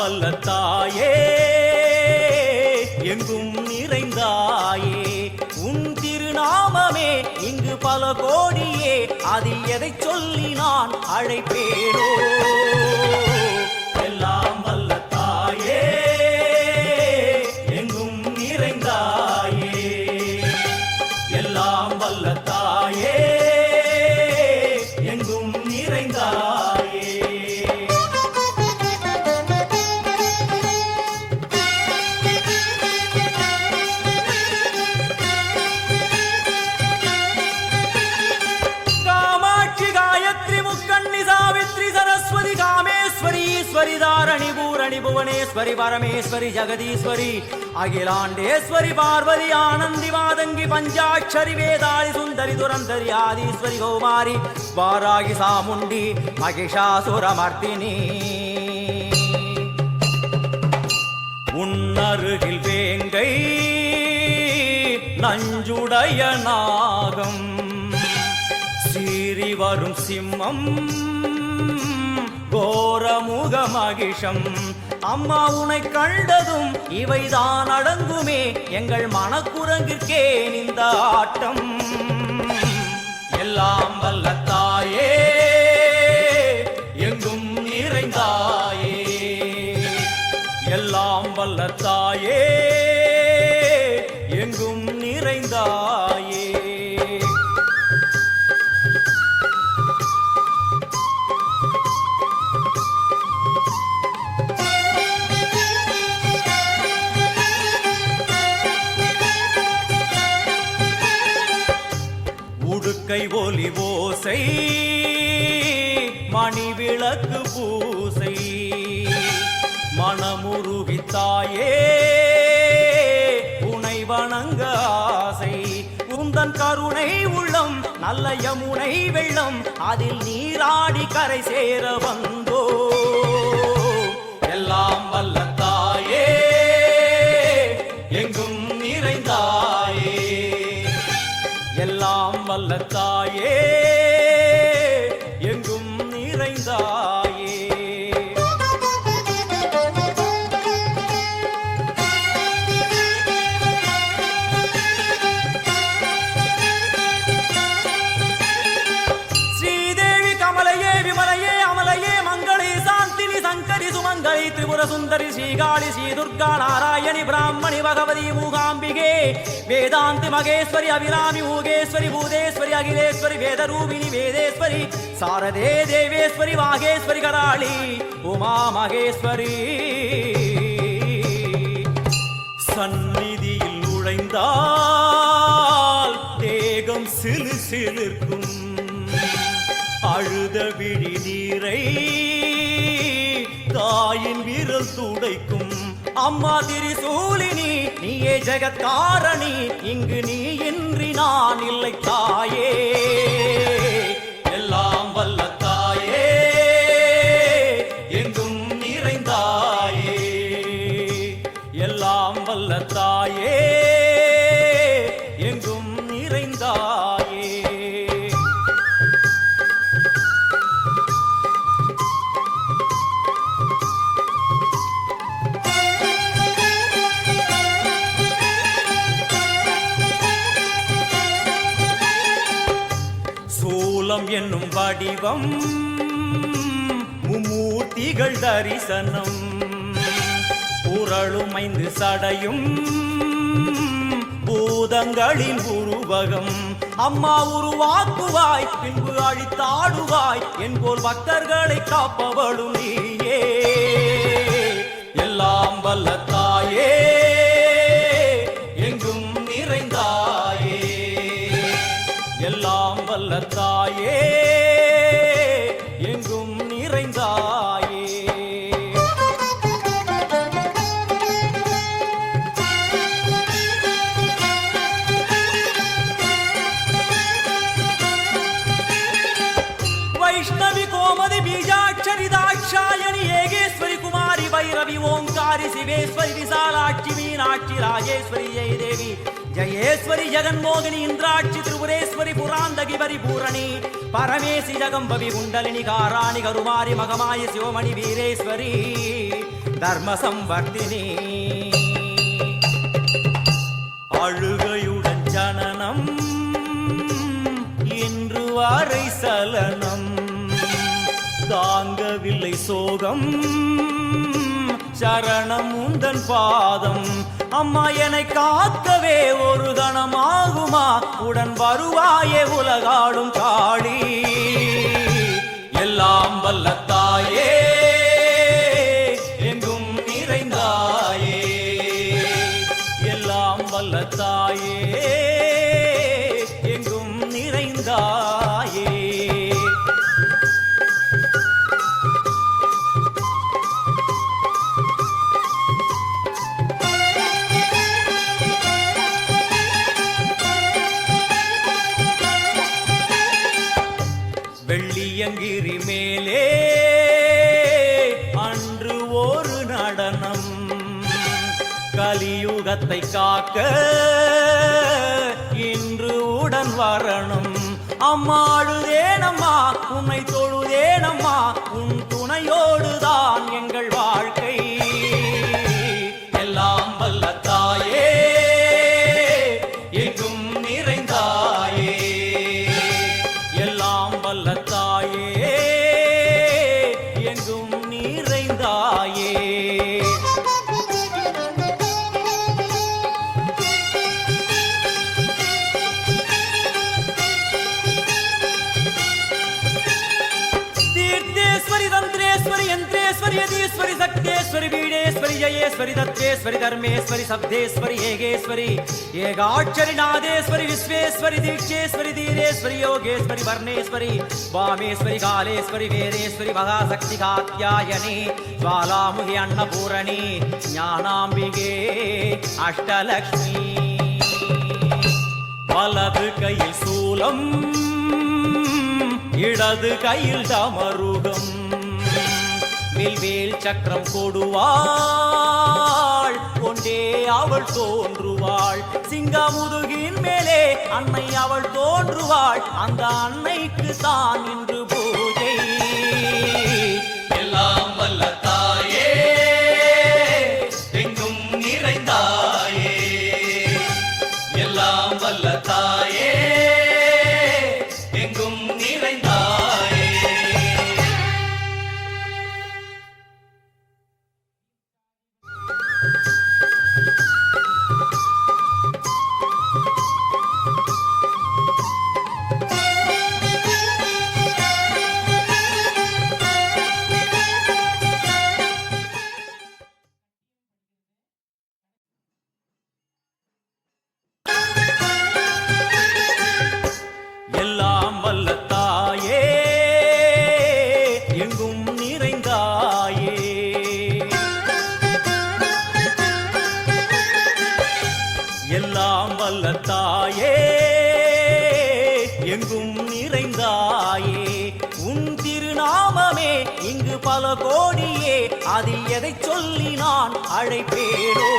வல்ல தாயே எங்கும் நிறைந்தாயே உன் திருநாமமே இங்கு பல கோடியே அதில் எதை சொல்லி நான் அழைப்பேனோ எல்லாம் வல்ல தாயே எங்கும் நிறைந்தாயே எல்லாம் வல்ல தாயே எங்கும் நிறைந்தாயே ईश्वरी दारणि भूरणि भुवनेश्वरी परमेश्वरी जगदीश्वरी अखिलांडेश्वरी पार्वती आनंदी वादंगी पंचाक्षरी वेदाली सुंदरी दुरंधरी आदिश्वरी कौमारी वारागी सामुंडी महिषासुरमर्दिनी उन्नरुगिल वेंगै नंजुडय नागम सीरी वरुम सिम्मम கோரமுக மகிஷம் அம்மா உனை கண்டதும் இவைதான் அடங்குமே எங்கள் மனக்குரங்கிற்கே இந்த ஆட்டம் எல்லாம் வல்ல தாயே எங்கும் நிறைந்தாயே எல்லாம் வல்ல தாயே எங்கும் நிறைந்தாயே உடுக்கை ஒலி ஓசை மணி விளக்கு பூசை மனமுருகித்தாயே உனை வணங்க ஆசை உந்தன் கருணை உள்ளம் நல்ல யமுனை வெள்ளம் அதில் நீராடி கரை சேர வந்தோ எல்லாம் வல்ல தாயே எங்கும் நிறைந்தாயே எல்லாம் வல்ல தாயே எங்கும் நிறைந்தாயே ஸ்ரீதேவி கமலையே விமலையே அமலையே மங்களே சாந்தினி சங்கரி சுமங்கலி திரிபுர சுந்தரி ஸ்ரீகாளி ஸ்ரீ துர்கா நாராயணி பிராமணி பகவதி மூகாம்பிகே वेदांति मगेश्वरी अभिरामी ऊगेश्वरी भूदेश्वरी अखिलेश्वरी वेदरूपिणी वेदेश्वरी शारदे देवेश्वरी वागेश्वरी कराली उमा मगेश्वरी சந்நிதியில் நுழைந்தால் தேகம் சிலு சிலிர்க்கும் அழுத விழி நீரை தாயின் விரல் துடைக்கும் அம்மா திரிசூலினி நீயே ஜெகத்காரணி இங்கு நீ இன்றி நான் இல்லை தாயே எல்லாம் வல்ல தாயே எங்கும் நிறைந்தாயே எல்லாம் வல்ல தாயே எங்கும் நிறைந்தாயே சூலம் என்னும் வடிவம் மும்மூர்த்திகள் தரிசனம் புரளும் 5 சடையும் பூதங்களின் உருவகம் அம்மா உருவாக்குவாய் பின்பு அழித்தாடுவாய் என்போல் பக்தர்களை காப்பவளும் நீயே எல்லாம் வல்ல தாயே எங்கும் நிறைந்தாயே எல்லாம் வல்ல தாயே எங்கும் நிறைந்தாயே வைஷ்ணவி கோமதி பீஜாட்சரி தாட்சாயணி ஏகேஸ்வரி குமாரி भैरवी ओंकारी शिवेश्वरी विशालाक्षी मीनाक्षी राजेश्वरी जय देवी जयेश्वरी जगन्मोहिनी इंद्राक्षी त्रिपुरेश्वरी पुरांदगी परिपूरणी परमेशी जगंबवी कुंडलिनी काराणि करुमारी मगमाय शिवमणि वीरेश्वरी தர்ம சம்வர்த்தினி அழுகையுடன் ஜனனம் இன்று வாரை சலனம் தாங்கவில்லை சோகம் சரணம் உந்தன் பாதம் அம்மா என்னை காக்கவே ஒரு கணமாகுமா உடன் வருவாயே உலகாடும் காளி எல்லாம் வல்ல தாயே எங்கும் நிறைந்தாயே எல்லாம் வல்ல தாயே எங்கும் நிறைந்தாயே வெள்ளியங்கிரி மேலே அன்று ஒரு நடனம் கலியுகத்தை காக்க இன்று உடன் வரணும் அம்மாடுதேனம்மா உன்னை தொழுதேனம்மா உன் துணையோடுதான் எங்கள் வாழ்க்கை எல்லாம் வல்ல தாயே எங்கும் நிறைந்தாயே எல்லாம் வல்ல தாயே எங்கும் நிறைந்தாயே तीर्थेश्वरी तंत्रेश्वरी यंत्रेश्वरी यदीश्वरी शक्तेश्वरी बीडेश्वरी जयेश्वरी दत्तेश्वरी धर्मेश्वरी शब्देश्वरी हेगेश्वरी एकाक्षरी नादेश्वरी विश्वेश्वरी दीक्षेश्वरी धीरेश्वरी योगेश्वरी वर्णेश्वरी वामेश्वरी कालेश्वरी वेदेश्वरी महाशक्ति कात्यायनी ज्वालामुखी अन्नपूरणी ज्ञानाम्बिके अष्टलक्ष्मी वलது கையில் சூலம் இடது கையில் டமருகம் வில்வேல் சக்கரம் கொடுவாள் கொண்டே அவள் தோன்றுவாள் சிங்கமுதுகின் மேலே அன்னை அவள் தோன்றுவாள் அந்த அன்னைக்கு தான் இன்று பூஜை எல்லாம் வல்ல தாயே எங்கும் நிறைந்தாயே எல்லாம் வல்ல தாயே எங்கும் நிறைந்தாயே எல்லாம் வல்ல தாயே எங்கும் நிறைந்தாயே எல்லாம் வல்ல தாயே எங்கும் நிறைந்தாயே உன் திருநாமமே இங்கு பல கோடியே அதில் எதை சொல்லி நான் அழைப்பேனோ